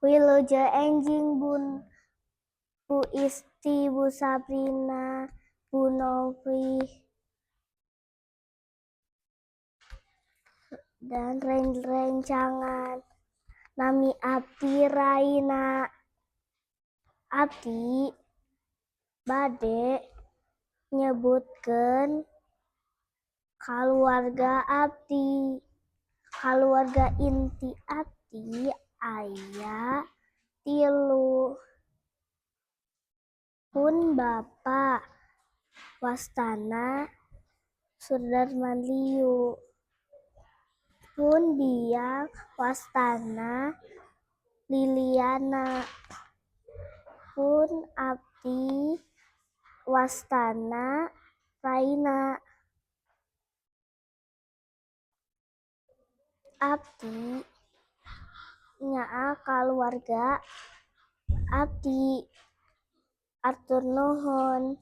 Wilujeng enjing Bu Isti, Bu Sabrina, Bu Novi, dan rencangan nami abdi Raina. Abdi bade nyebutkeun kaluarga abdi. Kaluarga inti abdi aya 3. Pun bapa wastana Sudarmanliu. Pun biang wastana Liliana. Pun abdi wastana Raina. Abdi nyaa kaluarga abdi. Atur nuhun.